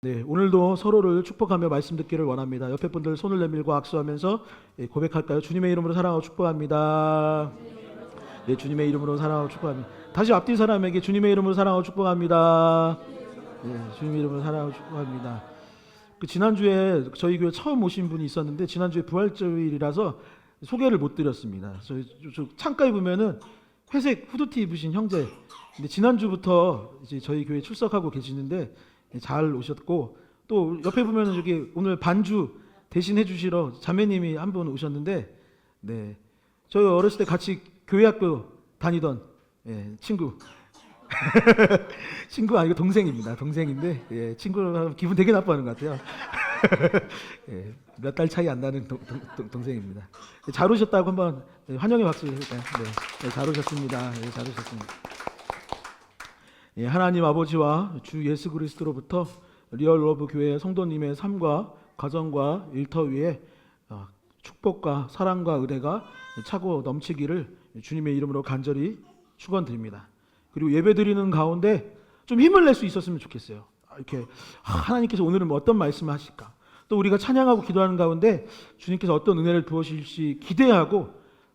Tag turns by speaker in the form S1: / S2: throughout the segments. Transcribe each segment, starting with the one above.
S1: 네, 오늘도 서로를 축복하며 말씀 듣기를 원합니다. 옆에 분들 손을 내밀고 악수하면서 고백할까요? 주님의 이름으로 사랑하고 축복합니다. 네, 주님의 이름으로 사랑하고 축복합니다. 다시 앞뒤 사람에게 주님의 이름으로 사랑하고 축복합니다. 네, 주님의 이름으로 사랑하고 축복합니다. 지난주에 저희 교회 처음 오신 분이 있었는데 지난주에 부활절이라서 소개를 못 드렸습니다. 저 창가에 보면은 회색 후드티 입으신 형제. 근데 지난주부터 이제 저희 교회 출석하고 계시는데 잘 오셨고, 또 옆에 보면은 여기 오늘 반주 대신해 주시러 자매님이 한 분 오셨는데, 네, 저희 어렸을 때 같이 교회학교 다니던 친구. 친구 아니고 동생입니다. 동생인데 친구랑 기분 되게 나빠하는 것 같아요. 몇 달 차이 안 나는 동생입니다. 잘 오셨다고 한번 환영의 박수 해볼까요? 네, 잘 오셨습니다. 네, 잘 오셨습니다. 하나님 아버지와 주 예수 그리스도로부터 리얼 러브 교회 성도님의 삶과 가정과 일터 위에 축복과 사랑과 은혜가 차고 넘치기를 주님의 이름으로 간절히 축원드립니다. 그리고 예배드리는 가운데 좀 힘을 낼 수 있었으면 좋겠어요. 이렇게 하나님께서 오늘은 어떤 말씀을 하실까, 또 우리가 찬양하고 기도하는 가운데 주님께서 어떤 은혜를 부으실지 기대하고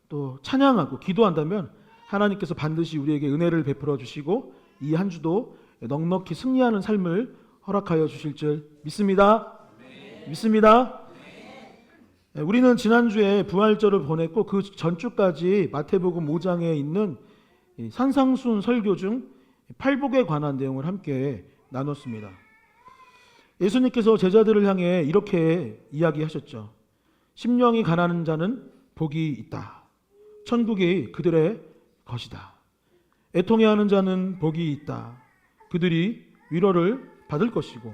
S1: 또 찬양하고 기도한다면 하나님께서 반드시 우리에게 은혜를 베풀어 주시고 이 한 주도 넉넉히 승리하는 삶을 허락하여 주실 줄 믿습니다. 믿습니다. 우리는 지난주에 부활절을 보냈고 그 전주까지 마태복음 5장에 있는 산상순 설교 중 팔복에 관한 내용을 함께 나눴습니다. 예수님께서 제자들을 향해 이렇게 이야기하셨죠. 심령이 가난한 자는 복이 있다. 천국이 그들의 것이다. 애통해하는 자는 복이 있다. 그들이 위로를 받을 것이고,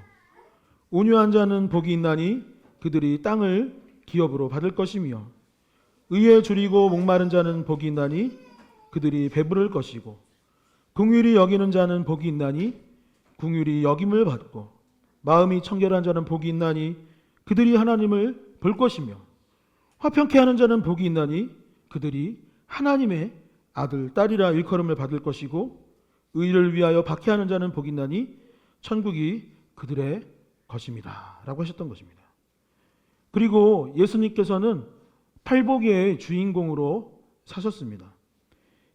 S1: 온유한 자는 복이 있나니 그들이 땅을 기업으로 받을 것이며, 의에 줄이고 목마른 자는 복이 있나니 그들이 배부를 것이고, 긍휼히 여기는 자는 복이 있나니 긍휼히 여김을 받고, 마음이 청결한 자는 복이 있나니 그들이 하나님을 볼 것이며, 화평케 하는 자는 복이 있나니 그들이 하나님의 아들 딸이라 일컬음을 받을 것이고, 의를 위하여 박해하는 자는 복이 있나니 천국이 그들의 것입니다 라고 하셨던 것입니다. 그리고 예수님께서는 팔복의 주인공으로 사셨습니다.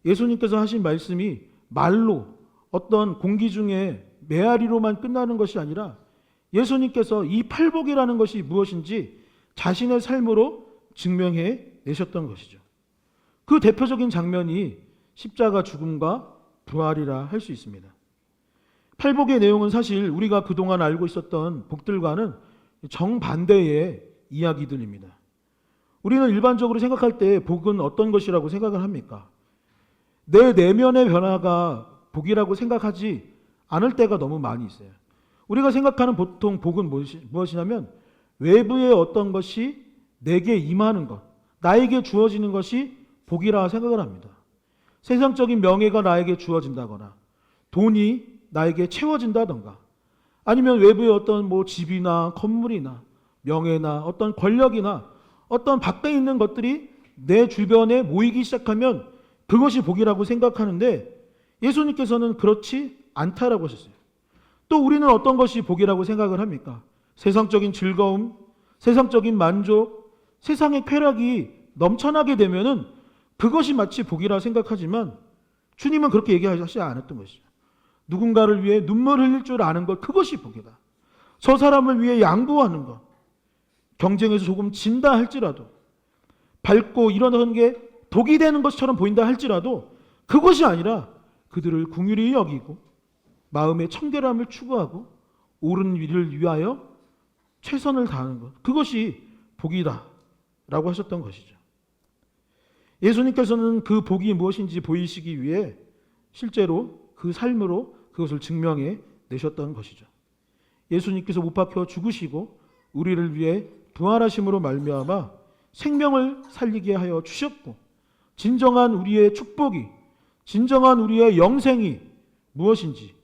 S1: 예수님께서 하신 말씀이 말로 어떤 공기 중에 메아리로만 끝나는 것이 아니라 예수님께서 이 팔복이라는 것이 무엇인지 자신의 삶으로 증명해 내셨던 것이죠. 그 대표적인 장면이 십자가 죽음과 부활이라 할 수 있습니다. 팔복의 내용은 사실 우리가 그동안 알고 있었던 복들과는 정반대의 이야기들입니다. 우리는 일반적으로 생각할 때 복은 어떤 것이라고 생각을 합니까? 내 내면의 변화가 복이라고 생각하지 않을 때가 너무 많이 있어요. 우리가 생각하는 보통 복은 무엇이냐면 외부의 어떤 것이 내게 임하는 것, 나에게 주어지는 것이 복이라 생각을 합니다. 세상적인 명예가 나에게 주어진다거나 돈이 나에게 채워진다던가, 아니면 외부의 어떤 집이나 건물이나 명예나 어떤 권력이나 어떤 밖에 있는 것들이 내 주변에 모이기 시작하면 그것이 복이라고 생각하는데, 예수님께서는 그렇지 않다라고 하셨어요. 또 우리는 어떤 것이 복이라고 생각을 합니까? 세상적인 즐거움, 세상적인 만족, 세상의 쾌락이 넘쳐나게 되면은 그것이 마치 복이라 생각하지만 주님은 그렇게 얘기하지 않았던 것이죠. 누군가를 위해 눈물 흘릴 줄 아는 것, 그것이 복이다. 저 사람을 위해 양보하는 것, 경쟁에서 조금 진다 할지라도, 밝고 이러는 게 독이 되는 것처럼 보인다 할지라도 그것이 아니라 그들을 긍휼히 여기고 마음의 청결함을 추구하고 옳은 일을 위하여 최선을 다하는 것, 그것이 복이다 라고 하셨던 것이죠. 예수님께서는 그 복이 무엇인지 보이시기 위해 실제로 그 삶으로 그것을 증명해 내셨던 것이죠. 예수님께서 못 박혀 죽으시고 우리를 위해 부활하심으로 말미암아 생명을 살리게 하여 주셨고, 진정한 우리의 축복이, 진정한 우리의 영생이 무엇인지,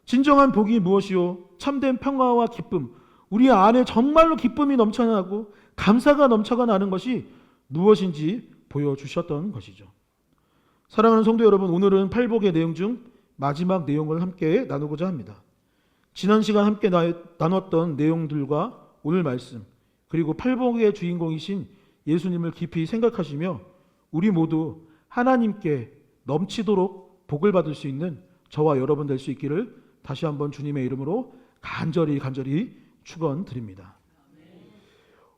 S1: 진정한 복이 무엇이요, 참된 평화와 기쁨, 우리 안에 정말로 기쁨이 넘쳐나고 감사가 넘쳐가 나는 것이 무엇인지 보여주셨던 것이죠. 사랑하는 성도 여러분, 오늘은 팔복의 내용 중 마지막 내용을 함께 나누고자 합니다. 지난 시간 함께 나눴던 내용들과 오늘 말씀, 그리고 팔복의 주인공이신 예수님을 깊이 생각하시며 우리 모두 하나님께 넘치도록 복을 받을 수 있는 저와 여러분 될 수 있기를 다시 한번 주님의 이름으로 간절히 축원드립니다.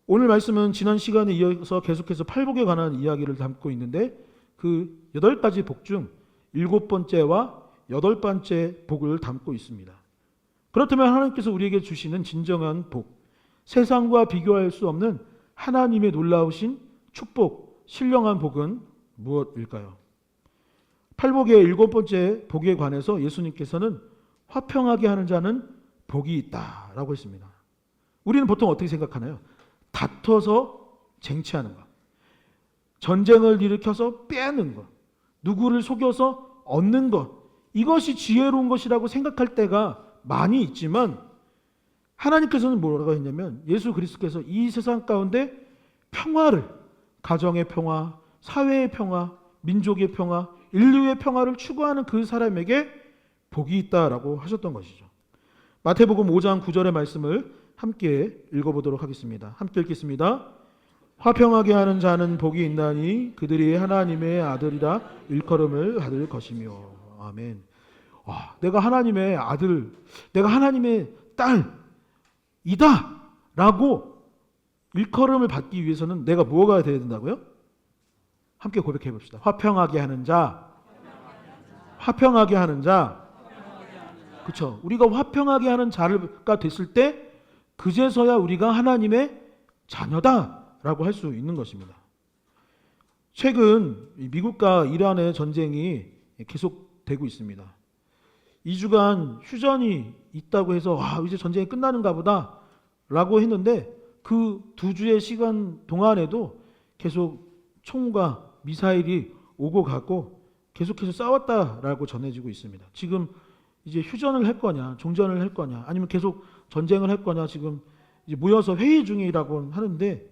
S1: 오늘 말씀은 지난 시간에 이어서 계속해서 팔복에 관한 이야기를 담고 있는데 그 8가지 복 중 7번째와 8번째 복을 담고 있습니다. 그렇다면 하나님께서 우리에게 주시는 진정한 복, 세상과 비교할 수 없는 하나님의 놀라우신 축복, 신령한 복은 무엇일까요? 팔복의 7번째 복에 관해서 예수님께서는 화평하게 하는 자는 복이 있다라고 했습니다. 우리는 보통 어떻게 생각하나요? 다퉈서 쟁취하는 것, 전쟁을 일으켜서 빼앗는 것, 누구를 속여서 얻는 것, 이것이 지혜로운 것이라고 생각할 때가 많이 있지만 하나님께서는 뭐라고 했냐면 예수 그리스도께서 이 세상 가운데 평화를, 가정의 평화, 사회의 평화, 민족의 평화, 인류의 평화를 추구하는 그 사람에게 복이 있다라고 하셨던 것이죠. 마태복음 5장 9절의 말씀을 함께 읽어보도록 하겠습니다. 함께 읽겠습니다. 화평하게 하는 자는 복이 있나니 그들이 하나님의 아들이라 일컬음을 받을 것이며. 아멘. 내가 하나님의 아들, 내가 하나님의 딸이다 라고 일컬음을 받기 위해서는 내가 뭐가 돼야 된다고요? 함께 고백해 봅시다. 화평하게 하는 자, 화평하게 하는 자. 그렇죠. 우리가 화평하게 하는 자가 됐을 때 그제서야 우리가 하나님의 자녀다라고 할 수 있는 것입니다. 최근 미국과 이란의 전쟁이 계속되고 있습니다. 2주간 휴전이 있다고 해서 이제 전쟁이 끝나는가 보다 라고 했는데 그 2주의 시간 동안에도 계속 총과 미사일이 오고 가고 계속해서 싸웠다라고 전해지고 있습니다. 지금 이제 휴전을 할 거냐, 종전을 할 거냐, 아니면 계속 전쟁을 할 거냐 지금 이제 모여서 회의 중이라고 하는데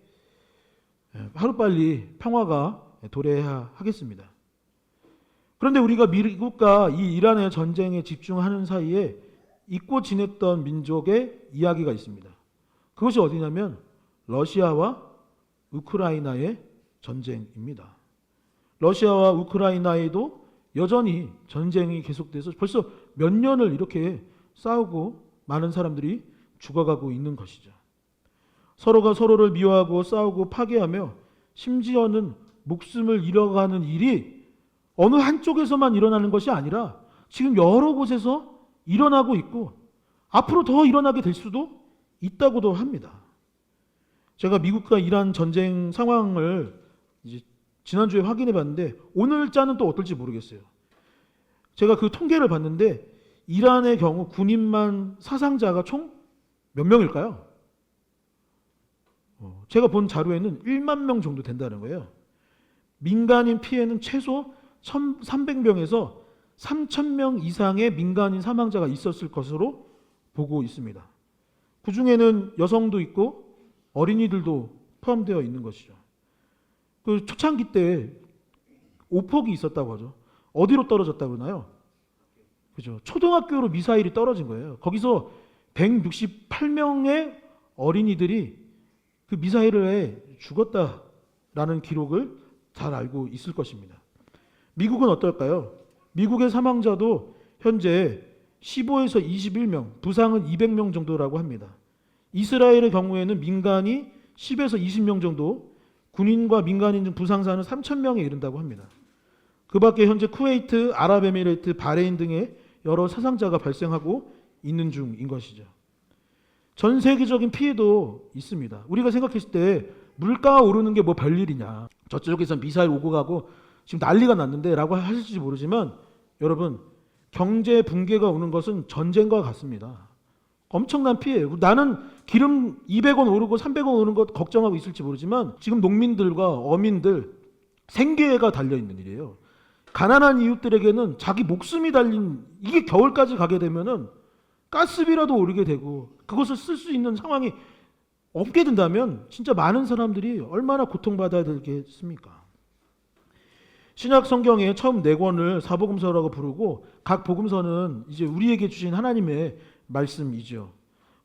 S1: 하루빨리 평화가 도래해야 하겠습니다. 그런데 우리가 미국과 이 이란의 전쟁에 집중하는 사이에 잊고 지냈던 민족의 이야기가 있습니다. 그것이 어디냐면 러시아와 우크라이나의 전쟁입니다. 러시아와 우크라이나에도 여전히 전쟁이 계속돼서 벌써 몇 년을 이렇게 싸우고 많은 사람들이 죽어가고 있는 것이죠. 서로가 서로를 미워하고 싸우고 파괴하며 심지어는 목숨을 잃어가는 일이 어느 한쪽에서만 일어나는 것이 아니라 지금 여러 곳에서 일어나고 있고 앞으로 더 일어나게 될 수도 있다고도 합니다. 제가 미국과 이란 전쟁 상황을 이제 지난주에 확인해 봤는데 오늘자는 또 어떨지 모르겠어요. 제가 그 통계를 봤는데 이란의 경우 군인만 사상자가 총 몇 명일까요? 제가 본 자료에는 1만 명 정도 된다는 거예요. 민간인 피해는 최소 1,300명에서 3,000명 이상의 민간인 사망자가 있었을 것으로 보고 있습니다. 그 중에는 여성도 있고 어린이들도 포함되어 있는 것이죠. 그 초창기 때 오폭이 있었다고 하죠. 어디로 떨어졌다고 그러나요? 그죠. 초등학교로 미사일이 떨어진 거예요. 거기서 168명의 어린이들이 그 미사일에 죽었다라는 기록을 잘 알고 있을 것입니다. 미국은 어떨까요? 미국의 사망자도 현재 15에서 21명, 부상은 200명 정도라고 합니다. 이스라엘의 경우에는 민간이 10에서 20명 정도, 군인과 민간인 중 부상자는 3,000명에 이른다고 합니다. 그 밖에 현재 쿠웨이트, 아랍에미레이트, 바레인 등의 여러 사상자가 발생하고 있는 중인 것이죠. 전 세계적인 피해도 있습니다. 우리가 생각했을 때 물가가 오르는 게 뭐 별일이냐, 저쪽에서 미사일 오고 가고 지금 난리가 났는데 라고 하실지 모르지만 여러분, 경제 붕괴가 오는 것은 전쟁과 같습니다. 엄청난 피해예요. 나는 기름 200원 오르고 300원 오르는 것 걱정하고 있을지 모르지만 지금 농민들과 어민들 생계가 달려있는 일이에요. 가난한 이웃들에게는 자기 목숨이 달린, 이게 겨울까지 가게 되면은 가스비라도 오르게 되고 그것을 쓸 수 있는 상황이 없게 된다면 진짜 많은 사람들이 얼마나 고통받아야 되겠습니까? 신약 성경의 처음 4권을 사복음서라고 부르고 각 복음서는 이제 우리에게 주신 하나님의 말씀이죠.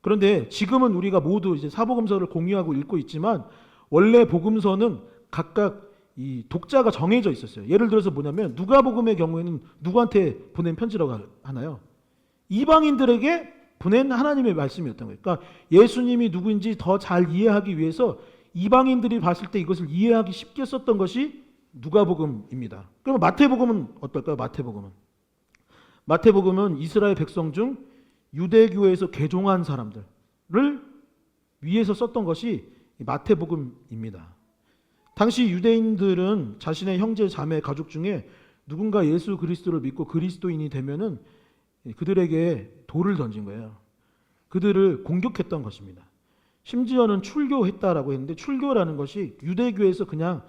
S1: 그런데 지금은 우리가 모두 이제 사복음서를 공유하고 읽고 있지만 원래 복음서는 각각 이 독자가 정해져 있었어요. 예를 들어서 뭐냐면 누가복음의 경우에는 누구한테 보낸 편지라고 하나요? 이방인들에게 보낸 하나님의 말씀이었던 거예요. 그러니까 예수님이 누구인지 더 잘 이해하기 위해서 이방인들이 봤을 때 이것을 이해하기 쉽게 썼던 것이 누가복음입니다. 그럼 마태복음은 어떨까요? 마태복음은 이스라엘 백성 중 유대교에서 개종한 사람들을 위해서 썼던 것이 마태복음입니다. 당시 유대인들은 자신의 형제 자매 가족 중에 누군가 예수 그리스도를 믿고 그리스도인이 되면은 그들에게 돌을 던진 거예요. 그들을 공격했던 것입니다. 심지어는 출교했다라고 했는데 출교라는 것이 유대교에서 그냥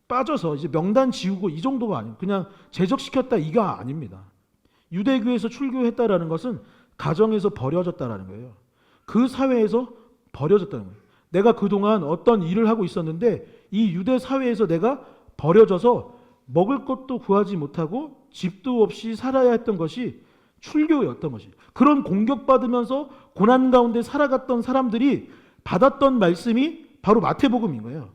S1: 빠져서 이제 명단 지우고 이 정도가 아니에요. 그냥 제적시켰다 이가 아닙니다. 유대교에서 출교했다라는 것은 가정에서 버려졌다라는 거예요. 그 사회에서 버려졌다는 거예요. 내가 그동안 어떤 일을 하고 있었는데 이 유대 사회에서 내가 버려져서 먹을 것도 구하지 못하고 집도 없이 살아야 했던 것이 출교였던 것이에요. 그런 공격받으면서 고난 가운데 살아갔던 사람들이 받았던 말씀이 바로 마태복음인 거예요.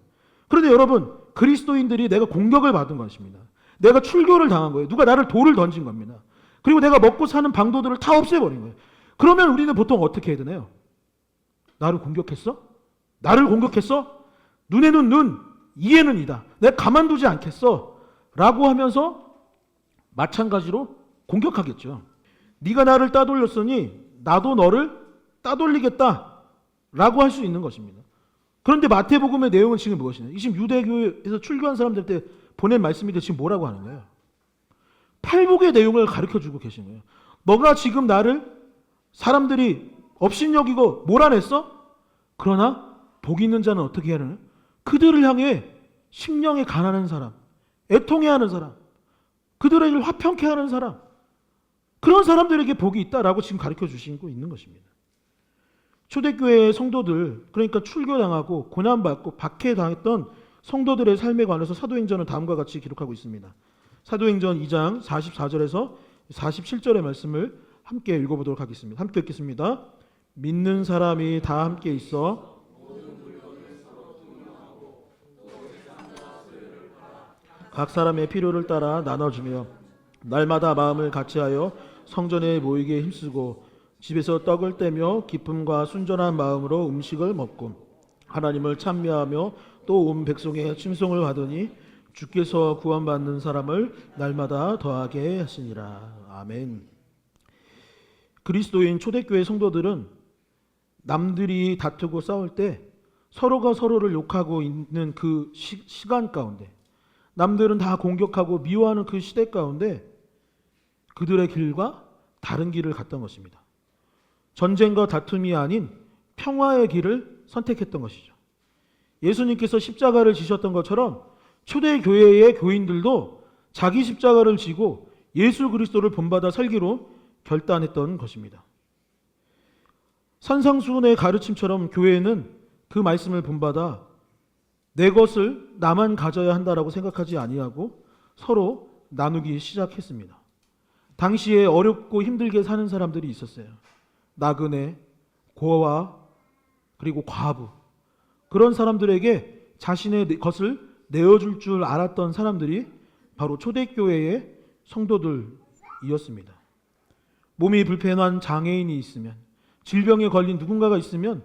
S1: 그런데 여러분, 그리스도인들이 내가 공격을 받은 것입니다. 내가 출교를 당한 거예요. 누가 나를 돌을 던진 겁니다. 그리고 내가 먹고 사는 방도들을 다 없애버린 거예요. 그러면 우리는 보통 어떻게 해야 되나요? 나를 공격했어? 나를 공격했어? 눈에는 눈, 이에는 이다. 내가 가만두지 않겠어. 라고 하면서 마찬가지로 공격하겠죠. 네가 나를 따돌렸으니 나도 너를 따돌리겠다. 라고 할 수 있는 것입니다. 그런데 마태복음의 내용은 지금 무엇이냐? 지금 유대교에서 출교한 사람들한테 보낸 말씀인데 지금 뭐라고 하는 거예요? 팔복의 내용을 가르쳐주고 계신 거예요. 너가 지금 나를 사람들이 업신여기고 몰아냈어? 그러나 복 있는 자는 어떻게 해야 하느냐? 그들을 향해 심령에 가난한 사람, 애통해하는 사람, 그들에게 화평케 하는 사람, 그런 사람들에게 복이 있다라고 지금 가르쳐 주시고 있는 것입니다. 초대교회의 성도들, 그러니까 출교당하고 고난받고 박해당했던 성도들의 삶에 관해서 사도행전은 다음과 같이 기록하고 있습니다. 사도행전 2장 44절에서 47절의 말씀을 함께 읽어보도록 하겠습니다. 함께 읽겠습니다. 믿는 사람이 다 함께 있어 각 사람의 필요를 따라 나눠주며 날마다 마음을 같이하여 성전에 모이게 힘쓰고 집에서 떡을 떼며 기쁨과 순전한 마음으로 음식을 먹고 하나님을 찬미하며 또 온 백성의 칭송을 받으니 주께서 구원받는 사람을 날마다 더하게 하시니라. 아멘. 그리스도인 초대교회 성도들은 남들이 다투고 싸울 때 서로가 서로를 욕하고 있는 그 시간 가운데, 남들은 다 공격하고 미워하는 그 시대 가운데 그들의 길과 다른 길을 갔던 것입니다. 전쟁과 다툼이 아닌 평화의 길을 선택했던 것이죠. 예수님께서 십자가를 지셨던 것처럼 초대교회의 교인들도 자기 십자가를 지고 예수 그리스도를 본받아 살기로 결단했던 것입니다. 산상수훈의 가르침처럼 교회는 그 말씀을 본받아 내 것을 나만 가져야 한다라고 생각하지 아니하고 서로 나누기 시작했습니다. 당시에 어렵고 힘들게 사는 사람들이 있었어요. 나그네, 고아, 그리고 과부. 그런 사람들에게 자신의 것을 내어줄 줄 알았던 사람들이 바로 초대교회의 성도들이었습니다. 몸이 불편한 장애인이 있으면, 질병에 걸린 누군가가 있으면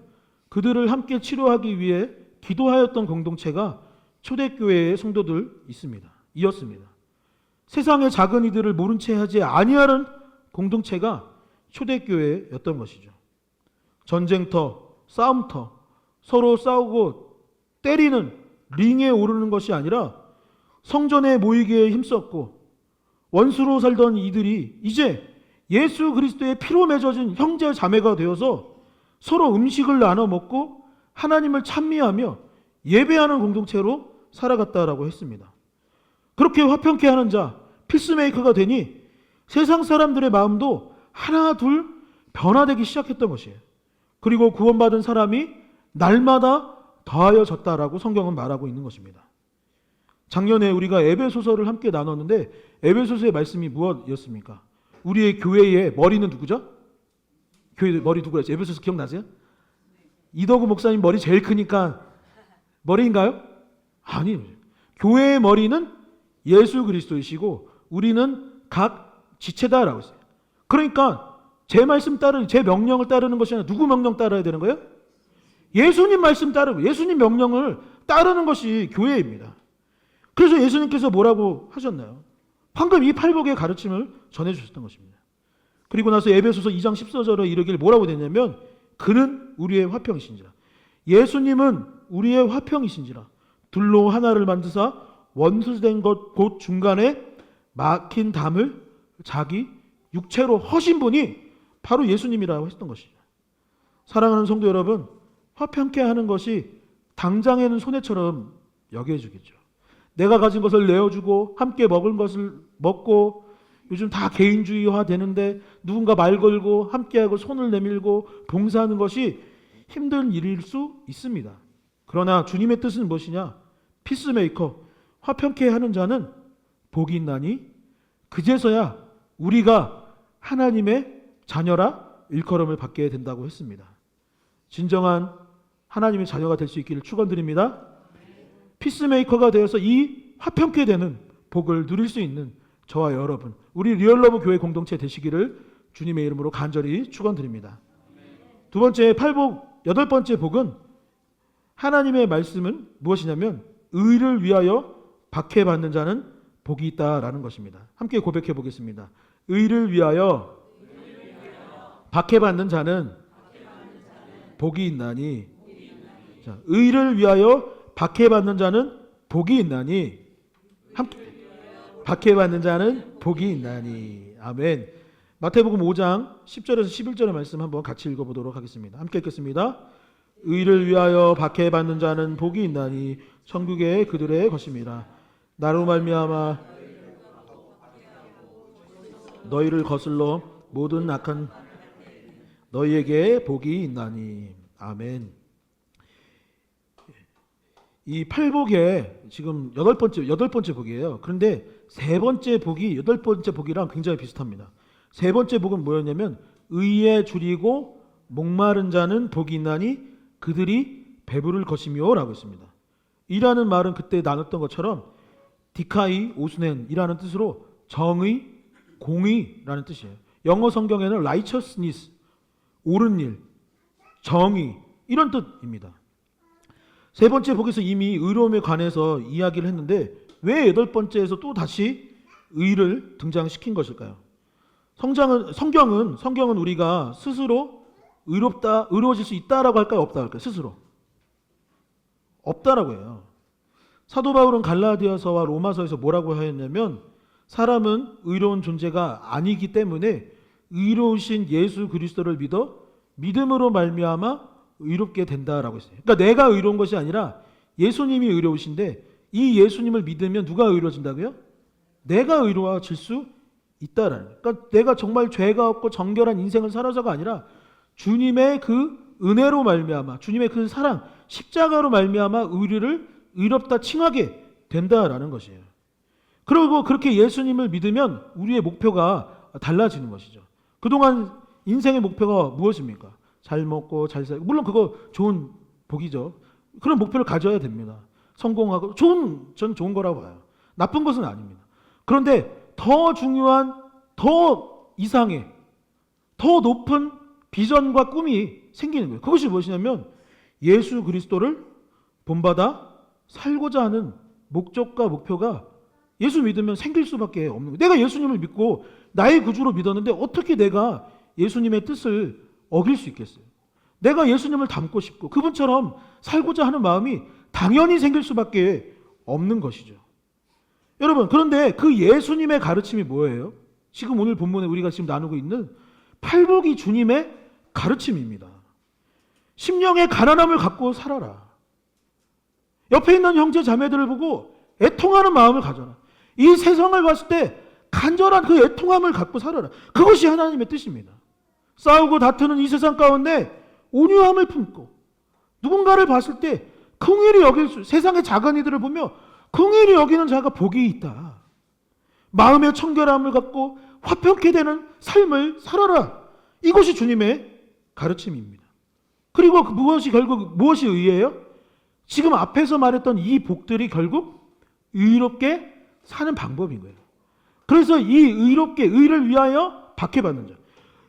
S1: 그들을 함께 치료하기 위해 기도하였던 공동체가 초대교회의 성도들 이었습니다. 세상의 작은 이들을 모른 채 하지 아니하는 공동체가 초대교회였던 것이죠. 전쟁터, 싸움터, 서로 싸우고 때리는 링에 오르는 것이 아니라 성전에 모이기에 힘썼고 원수로 살던 이들이 이제 예수 그리스도의 피로 맺어진 형제 자매가 되어서 서로 음식을 나눠 먹고 하나님을 찬미하며 예배하는 공동체로 살아갔다라고 했습니다. 그렇게 화평케 하는 자, 피스메이커가 되니 세상 사람들의 마음도 하나 둘 변화되기 시작했던 것이에요. 그리고 구원받은 사람이 날마다 더하여졌다라고 성경은 말하고 있는 것입니다. 작년에 우리가 에베소서를 함께 나눴는데 에베소서의 말씀이 무엇이었습니까? 우리의 교회의 머리는 누구죠? 교회 머리 누구라 했죠? 에베소서 기억나세요? 이덕우 목사님 머리 제일 크니까 머리인가요? 아니, 교회의 머리는 예수 그리스도이시고 우리는 각 지체다라고 했어요. 그러니까 제 말씀 따르는, 제 명령을 따르는 것이 아니라 누구 명령 따라야 되는 거예요? 예수님 말씀 따르고 예수님 명령을 따르는 것이 교회입니다. 그래서 예수님께서 뭐라고 하셨나요? 방금 이 팔복의 가르침을 전해주셨던 것입니다. 그리고 나서 에베소서 2장 14절에 이르길 뭐라고 되냐면 그는 우리의 화평이신지라. 예수님은 우리의 화평이신지라. 둘로 하나를 만드사 원수된 것 곧 중간에 막힌 담을 자기 육체로 허신 분이 바로 예수님이라고 했던 것이죠. 사랑하는 성도 여러분, 화평케 하는 것이 당장에는 손해처럼 여겨지겠죠. 내가 가진 것을 내어주고 함께 먹은 것을 먹고, 요즘 다 개인주의화 되는데 누군가 말 걸고 함께하고 손을 내밀고 봉사하는 것이 힘든 일일 수 있습니다. 그러나 주님의 뜻은 무엇이냐? 피스메이커, 화평케 하는 자는 복이 있나니 그제서야 우리가 하나님의 자녀라 일컬음을 받게 된다고 했습니다. 진정한 하나님의 자녀가 될 수 있기를 축원드립니다. 피스메이커가 되어서 이 화평케 되는 복을 누릴 수 있는 저와 여러분, 우리 리얼러브 교회 공동체 되시기를 주님의 이름으로 간절히 축원드립니다. 두 번째 팔복, 여덟 번째 복은 하나님의 말씀은 무엇이냐면 의를 위하여 박해받는 자는 복이 있다라는 것입니다. 함께 고백해 보겠습니다. 의를 위하여 박해받는 자는 복이 있나니. 자, 의를 위하여 박해받는 자는 복이 있나니. 함께 박해받는 자는 복이 있나니. 아멘. 마태복음 5장 10절에서 11절의 말씀 한번 같이 읽어보도록 하겠습니다. 함께 읽겠습니다. 의를 위하여 박해받는 자는 복이 있나니 천국의 그들의 것입니다. 나로 말미암아 너희를 거슬러 모든 악한 너희에게 복이 있나니. 아멘. 이 팔복에 지금 여덟 번째 복이에요. 그런데 세 번째 복이 여덟 번째 복이랑 굉장히 비슷합니다. 세 번째 복은 뭐였냐면 의에 줄이고 목마른 자는 복이 있나니 그들이 배부를 것이며라고 했습니다. 이라는 말은 그때 나눴던 것처럼 디카이 오스넨이라는 뜻으로 정의, 공의라는 뜻이에요. 영어 성경에는 righteousness, 옳은 일, 정의 이런 뜻입니다. 세 번째 복에서 이미 의로움에 관해서 이야기를 했는데 왜 여덟 번째에서 또 다시 의를 등장시킨 것일까요? 성경은 우리가 스스로 의로워질 수 있다라고 할까요? 없다 할까요? 스스로 없다라고 해요. 사도 바울은 갈라디아서와 로마서에서 뭐라고 하였냐면 사람은 의로운 존재가 아니기 때문에 의로우신 예수 그리스도를 믿어 믿음으로 말미암아 의롭게 된다라고 했어요. 그러니까 내가 의로운 것이 아니라 예수님이 의로우신데 이 예수님을 믿으면 누가 의로워진다고요? 내가 의로워질 수 있다라는 거예요. 그러니까 내가 정말 죄가 없고 정결한 인생을 살아서가 아니라 주님의 그 은혜로 말미암아 주님의 그 사랑 십자가로 말미암아 의리를 의롭다 칭하게 된다라는 것이에요. 그리고 그렇게 예수님을 믿으면 우리의 목표가 달라지는 것이죠. 그동안 인생의 목표가 무엇입니까? 잘 먹고 잘 살고, 물론 그거 좋은 복이죠. 그런 목표를 가져야 됩니다. 성공하고 저는 좋은 거라고 봐요. 나쁜 것은 아닙니다. 그런데 더 중요한, 더 이상의, 더 높은 비전과 꿈이 생기는 거예요. 그것이 무엇이냐면 예수 그리스도를 본받아 살고자 하는 목적과 목표가 예수 믿으면 생길 수밖에 없는 거예요. 내가 예수님을 믿고 나의 구주로 믿었는데 어떻게 내가 예수님의 뜻을 어길 수 있겠어요? 내가 예수님을 닮고 싶고 그분처럼 살고자 하는 마음이 당연히 생길 수밖에 없는 것이죠. 여러분, 그런데 그 예수님의 가르침이 뭐예요? 지금 오늘 본문에 우리가 지금 나누고 있는 팔복이 주님의 가르침입니다. 심령의 가난함을 갖고 살아라. 옆에 있는 형제 자매들을 보고 애통하는 마음을 가져라. 이 세상을 봤을 때 간절한 그 애통함을 갖고 살아라. 그것이 하나님의 뜻입니다. 싸우고 다투는 이 세상 가운데 온유함을 품고 누군가를 봤을 때 긍휼히 여길 수, 세상의 작은 이들을 보며 긍휼히 여기는 자가 복이 있다. 마음의 청결함을 갖고 화평케 되는 삶을 살아라. 이것이 주님의 가르침입니다. 그리고 무엇이 의예요? 지금 앞에서 말했던 이 복들이 결국 의롭게 사는 방법인 거예요. 그래서 이 의를 위하여 박해받는 자,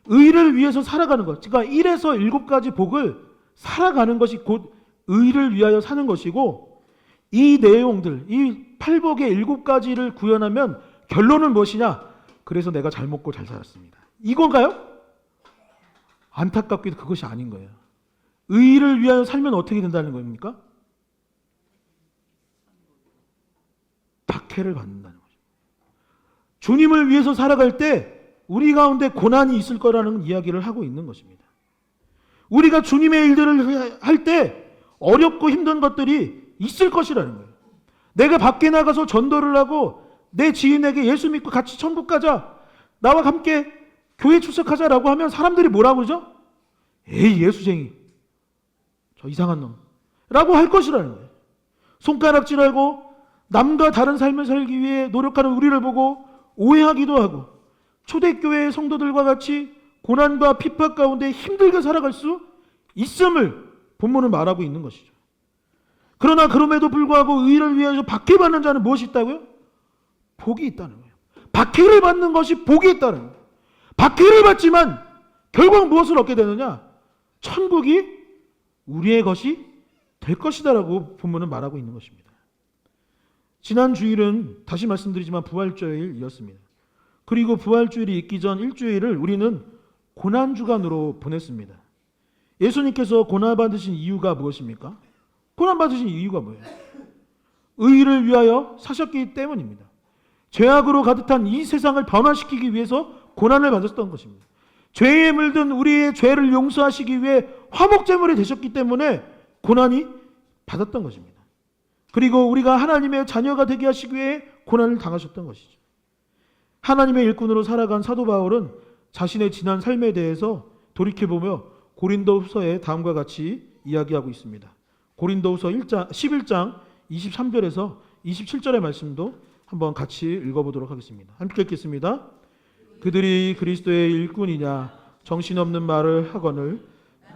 S1: 의를 위해서 살아가는 것, 그러니까 1에서 7가지 복을 살아가는 것이 곧 의를 위하여 사는 것이고, 이 내용들, 이 8복의 7가지를 구현하면 결론은 무엇이냐? 그래서 내가 잘 먹고 잘 살았습니다. 이건가요? 안타깝게도 그것이 아닌 거예요. 의를 위하여 살면 어떻게 된다는 겁니까? 박해를 받는다는 거죠. 주님을 위해서 살아갈 때 우리 가운데 고난이 있을 거라는 이야기를 하고 있는 것입니다. 우리가 주님의 일들을 할 때 어렵고 힘든 것들이 있을 것이라는 거예요. 내가 밖에 나가서 전도를 하고 내 지인에게 예수 믿고 같이 천국 가자, 나와 함께 교회 출석하자라고 하면 사람들이 뭐라고 그러죠? 에이, 예수쟁이, 저 이상한 놈 라고 할 것이라는 거예요. 손가락질하고 남과 다른 삶을 살기 위해 노력하는 우리를 보고 오해하기도 하고, 초대교회 성도들과 같이 고난과 핍박 가운데 힘들게 살아갈 수 있음을 본문은 말하고 있는 것이죠. 그러나 그럼에도 불구하고 의를 위해서 박해받는 자는 무엇이 있다고요? 복이 있다는 거예요. 박해를 받는 것이 복이 있다는 거예요. 박해를 받지만 결국 무엇을 얻게 되느냐? 천국이 우리의 것이 될 것이다라고 본문은 말하고 있는 것입니다. 지난 주일은 다시 말씀드리지만 부활주일이었습니다. 그리고 부활주일이 있기 전 일주일을 우리는 고난주간으로 보냈습니다. 예수님께서 고난받으신 이유가 무엇입니까? 고난받으신 이유가 뭐예요? 의를 위하여 사셨기 때문입니다. 죄악으로 가득한 이 세상을 변화시키기 위해서 고난을 받았던 것입니다. 죄에 물든 우리의 죄를 용서하시기 위해 화목제물이 되셨기 때문에 고난이 받았던 것입니다. 그리고 우리가 하나님의 자녀가 되게 하시기 위해 고난을 당하셨던 것이죠. 하나님의 일꾼으로 살아간 사도 바울은 자신의 지난 삶에 대해서 돌이켜보며 고린도후서에 다음과 같이 이야기하고 있습니다. 고린도후서 11장 23절에서 27절의 말씀도 한번 같이 읽어보도록 하겠습니다. 함께 읽겠습니다. 그들이 그리스도의 일꾼이냐 정신없는 말을 하거늘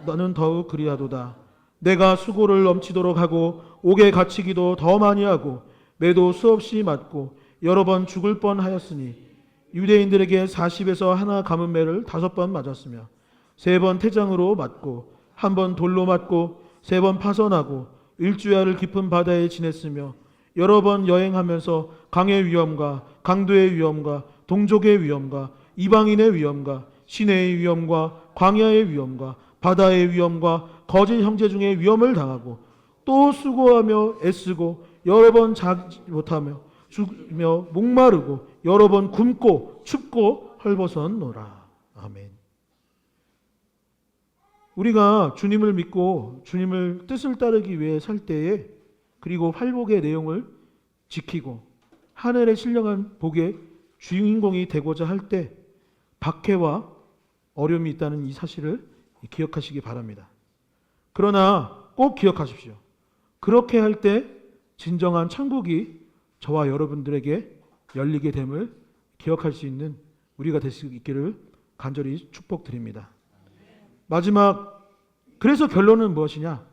S1: 너는 더욱 그리하도다. 내가 수고를 넘치도록 하고 옥에 갇히기도 더 많이 하고 매도 수없이 맞고 여러 번 죽을 뻔하였으니 유대인들에게 40에서 하나 감은 매를 5번 맞았으며 3번 태장으로 맞고 1번 돌로 맞고 3번 파선하고 일주야를 깊은 바다에 지냈으며 여러 번 여행하면서 강의 위험과 강도의 위험과 동족의 위험과 이방인의 위험과 시내의 위험과 광야의 위험과 바다의 위험과 거짓 형제 중에 위험을 당하고 또 수고하며 애쓰고 여러 번 자지 못하며 죽으며 목마르고 여러 번 굶고 춥고 헐벗었노라. 아멘. 우리가 주님을 믿고 주님을 뜻을 따르기 위해 살 때에, 그리고 활복의 내용을 지키고 하늘의 신령한 복의 주인공이 되고자 할 때 박해와 어려움이 있다는 이 사실을 기억하시기 바랍니다. 그러나 꼭 기억하십시오. 그렇게 할 때 진정한 천국이 저와 여러분들에게 열리게 됨을 기억할 수 있는 우리가 될 수 있기를 간절히 축복드립니다. 마지막, 그래서 결론은 무엇이냐?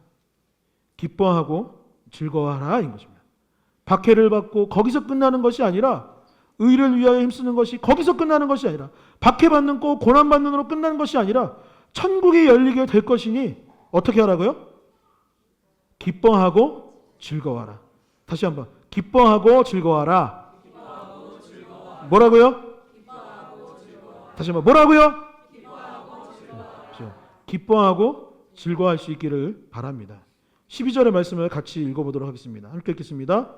S1: 기뻐하고 즐거워하라 인 것입니다. 박해를 받고 거기서 끝나는 것이 아니라, 의를 위하여 힘쓰는 것이 거기서 끝나는 것이 아니라, 박해받는 거 고난받는으로 끝나는 것이 아니라 천국이 열리게 될 것이니 어떻게 하라고요? 기뻐하고 즐거워하라. 다시 한번, 기뻐하고 즐거워하라. 뭐라고요? 다시 한번, 뭐라고요? 기뻐하고 즐거워할 수 있기를 바랍니다. 12절의 말씀을 같이 읽어보도록 하겠습니다. 함께 읽겠습니다.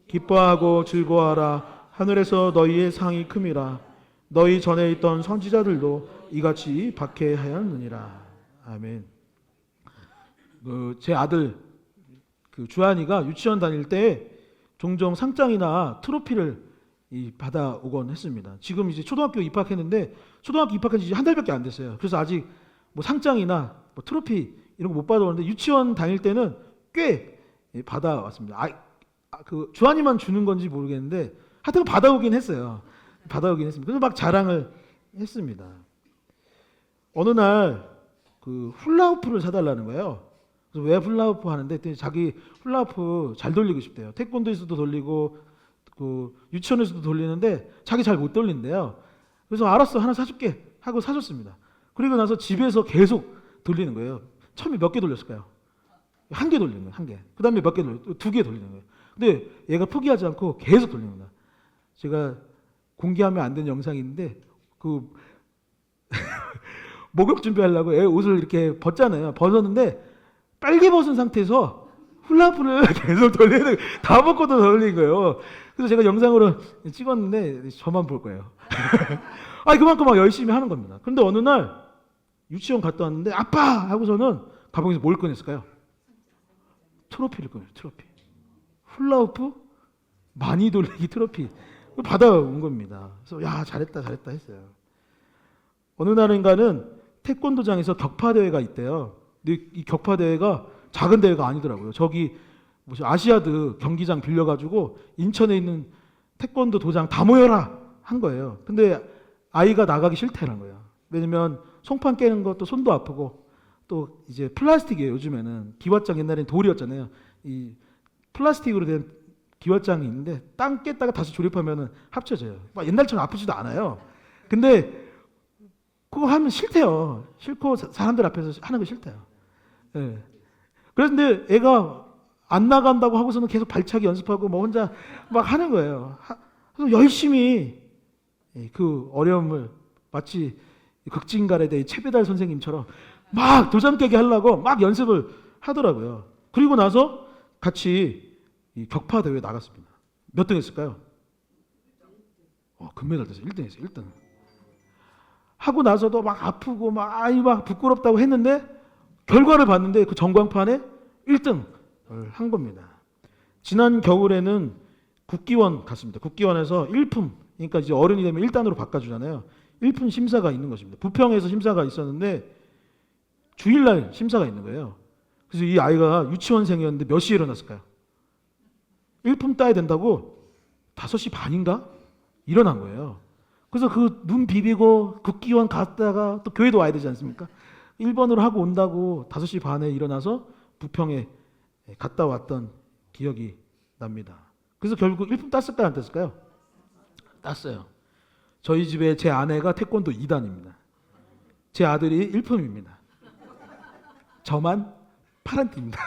S1: 기뻐하고 즐거워하라. 하늘에서 너희의 상이 큼이라. 너희 전에 있던 선지자들도 이같이 박해하였느니라. 아멘. 제 아들 주한이가 유치원 다닐 때 종종 상장이나 트로피를 받아오곤 했습니다. 지금 이제 초등학교 입학했는데, 초등학교 입학한 지 한 달밖에 안 됐어요. 그래서 아직 뭐 상장이나 뭐 트로피 이런 거 못 받아오는데, 유치원 다닐 때는 꽤 받아왔습니다. 주한이만 주는 건지 모르겠는데 하여튼 받아오긴 했어요. 받아오긴 했습니다. 그래서 막 자랑을 했습니다. 어느 날 그 훌라후프를 사달라는 거예요. 그래서 왜 훌라후프 하는데 그랬더니 자기 훌라후프 잘 돌리고 싶대요. 태권도에서도 돌리고 그 유치원에서도 돌리는데 자기 잘 못 돌린대요. 그래서 알았어, 하나 사줄게 하고 사줬습니다. 그리고 나서 집에서 계속 돌리는 거예요. 처음에 몇 개 돌렸을까요? 한 개 돌리는 거예요. 한 개. 그 다음에 몇 개 돌려? 두 개 돌리는 거예요. 근데 얘가 포기하지 않고 계속 돌리는 거예요. 제가 공개하면 안 되는 영상이 있는데 그 목욕 준비하려고 애 옷을 이렇게 벗잖아요. 벗었는데 빨개 벗은 상태에서 훌라후프를 계속 돌리는, 다 벗고도 돌리는 거예요. 그래서 제가 영상으로 찍었는데 저만 볼 거예요. 아니 그만큼 막 열심히 하는 겁니다. 그런데 어느 날 유치원 갔다 왔는데 아빠 하고서는 가방에서 뭘 꺼냈을까요? 트로피를 꺼내요. 트로피. 훌라후프 많이 돌리기 트로피 받아온 겁니다. 그래서 야 잘했다 잘했다 했어요. 어느 날인가는 태권도장에서 격파 대회가 있대요. 근데 이 격파 대회가 작은 대회가 아니더라고요. 저기 무슨 아시아드 경기장 빌려가지고 인천에 있는 태권도 도장 다 모여라 한 거예요. 근데 아이가 나가기 싫다는 거예요. 왜냐면 송판 깨는 것도 손도 아프고 또 이제 플라스틱이에요. 요즘에는 기왓장, 옛날엔 돌이었잖아요. 이 플라스틱으로 된 기왓장이 있는데 땅 깼다가 다시 조립하면은 합쳐져요. 막 옛날처럼 아프지도 않아요. 근데 그거 하면 싫대요. 싫고 사람들 앞에서 하는 거 싫대요. 예. 그런데 애가 안 나간다고 하고서는 계속 발차기 연습하고 뭐 혼자 막 하는 거예요. 그래서 열심히 그 어려움을 마치 극진갈에 대해 최배달 선생님처럼 막 도장 깨게 하려고 막 연습을 하더라고요. 그리고 나서 같이 이 격파 대회에 나갔습니다. 몇 등 했을까요? 금메달 땄어요. 1등 했어요. 1등. 하고 나서도 막 아프고 막 부끄럽다고 했는데 결과를 봤는데 그 전광판에 1등을 한 겁니다. 지난 겨울에는 국기원 갔습니다. 국기원에서 1품, 그러니까 이제 어른이 되면 1단으로 바꿔주잖아요. 1품 심사가 있는 것입니다. 부평에서 심사가 있었는데 주일날 심사가 있는 거예요. 그래서 이 아이가 유치원생이었는데 몇 시에 일어났을까요? 1품 따야 된다고 5시 반인가? 일어난 거예요. 그래서 그 눈 비비고 국기원 갔다가 또 교회도 와야 되지 않습니까? 1번으로 하고 온다고 5시 반에 일어나서 부평에 갔다 왔던 기억이 납니다. 그래서 결국 1품 땄을까요? 안 땄을까요? 땄어요. 저희 집에 제 아내가 태권도 2단입니다. 제 아들이 1품입니다. 저만 파란 띠입니다.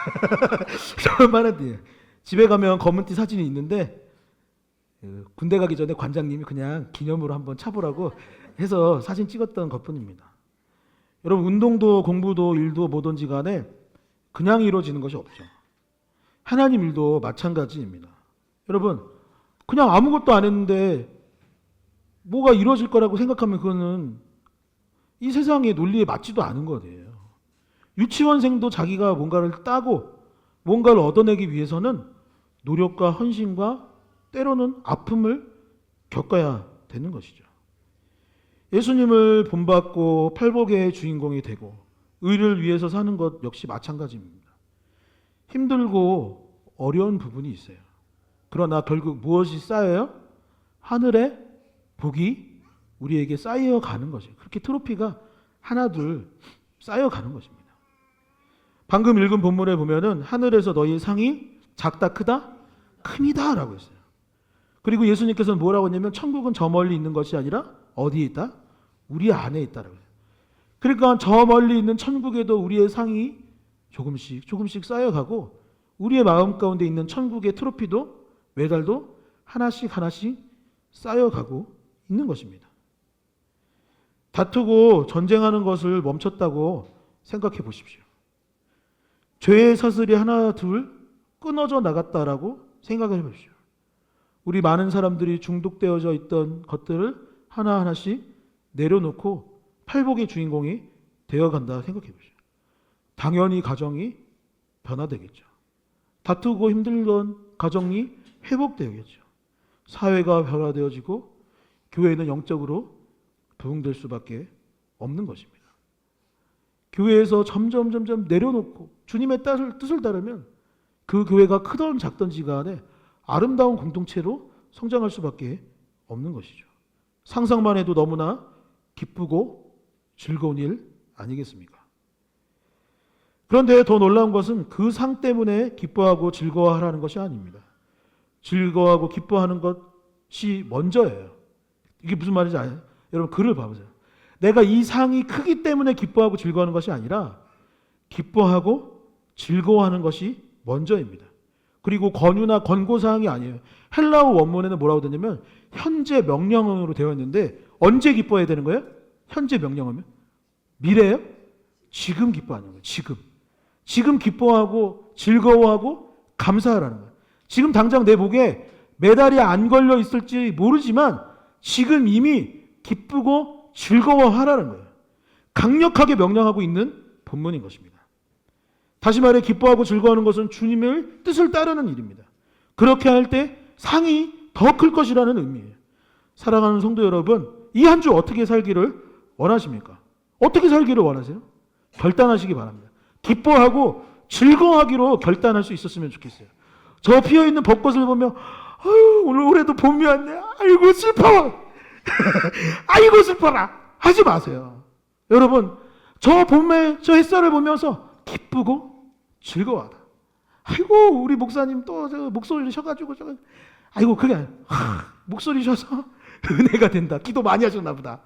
S1: 저만 파란 띠예요. 집에 가면 검은 띠 사진이 있는데 군대 가기 전에 관장님이 그냥 기념으로 한번 차보라고 해서 사진 찍었던 것뿐입니다. 여러분 운동도 공부도 일도 뭐든지 간에 그냥 이루어지는 것이 없죠. 하나님 일도 마찬가지입니다. 여러분 그냥 아무것도 안 했는데 뭐가 이루어질 거라고 생각하면 그거는 이 세상의 논리에 맞지도 않은 거예요. 유치원생도 자기가 뭔가를 따고 뭔가를 얻어내기 위해서는 노력과 헌신과 때로는 아픔을 겪어야 되는 것이죠. 예수님을 본받고 팔복의 주인공이 되고 의를 위해서 사는 것 역시 마찬가지입니다. 힘들고 어려운 부분이 있어요. 그러나 결국 무엇이 쌓여요? 하늘의 복이 우리에게 쌓여가는 것이에요. 그렇게 트로피가 하나둘 쌓여가는 것입니다. 방금 읽은 본문에 보면은 하늘에서 너희의 상이 작다 크다 큼이다 라고 했어요. 그리고 예수님께서는 뭐라고 했냐면 천국은 저 멀리 있는 것이 아니라 어디에 있다? 우리 안에 있다라고 해요. 그러니까 저 멀리 있는 천국에도 우리의 상이 조금씩 조금씩 쌓여가고 우리의 마음 가운데 있는 천국의 트로피도 메달도 하나씩 하나씩 쌓여가고 있는 것입니다. 다투고 전쟁하는 것을 멈췄다고 생각해 보십시오. 죄의 사슬이 하나 둘 끊어져 나갔다라고 생각을 해보십시오. 우리 많은 사람들이 중독되어져 있던 것들을 하나하나씩 내려놓고 팔복의 주인공이 되어간다 생각해 보십시오. 당연히 가정이 변화되겠죠. 다투고 힘들던 가정이 회복되겠죠. 사회가 변화되어지고 교회는 영적으로 부흥될 수밖에 없는 것입니다. 교회에서 점점 내려놓고 주님의 뜻을 따르면 그 교회가 크던 작던지 간에 아름다운 공동체로 성장할 수밖에 없는 것이죠. 상상만 해도 너무나 기쁘고 즐거운 일 아니겠습니까? 그런데 더 놀라운 것은 그 상 때문에 기뻐하고 즐거워하라는 것이 아닙니다. 즐거워하고 기뻐하는 것이 먼저예요. 이게 무슨 말인지 아세요? 여러분 글을 봐보세요. 내가 이 상이 크기 때문에 기뻐하고 즐거워하는 것이 아니라 기뻐하고 즐거워하는 것이 먼저입니다. 그리고 권유나 권고사항이 아니에요. 헬라어 원문에는 뭐라고 되냐면 현재 명령어로 되어 있는데 언제 기뻐해야 되는 거예요? 현재 명령어면? 미래예요? 지금 기뻐하는 거예요. 지금 기뻐하고 즐거워하고 감사하라는 거예요. 지금 당장 내 목에 메달이 안 걸려 있을지 모르지만 지금 이미 기쁘고 즐거워하라는 거예요. 강력하게 명령하고 있는 본문인 것입니다. 다시 말해 기뻐하고 즐거워하는 것은 주님의 뜻을 따르는 일입니다. 그렇게 할 때 상이 더 클 것이라는 의미예요. 사랑하는 성도 여러분, 이 한 주 어떻게 살기를 원하십니까? 어떻게 살기를 원하세요? 결단하시기 바랍니다. 기뻐하고 즐거워하기로 결단할 수 있었으면 좋겠어요. 저 피어있는 벚꽃을 보며 아유, 오늘 올해도 봄이 왔네. 아이고 슬퍼. 아이고 슬퍼라. 하지 마세요. 여러분, 저 봄에 저 햇살을 보면서 기쁘고 즐거워하다. 아이고 우리 목사님 또 저 목소리 쉬어가지고 아이고 그게 목소리 쉬어서 은혜가 된다. 기도 많이 하셨나 보다.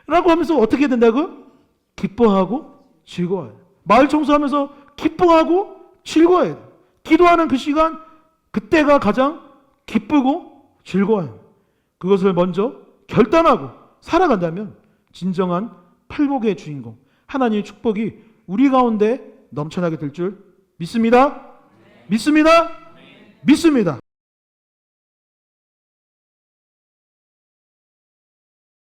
S1: 라고 하면서 어떻게 된다고? 기뻐하고 즐거워해요. 마을 청소하면서 기뻐하고 즐거워해요. 기도하는 그 시간, 그때가 가장 기쁘고 즐거워요. 그것을 먼저 결단하고 살아간다면 진정한 팔복의 주인공, 하나님의 축복이 우리 가운데 넘쳐나게 될 줄 믿습니다. 믿습니다. 믿습니다.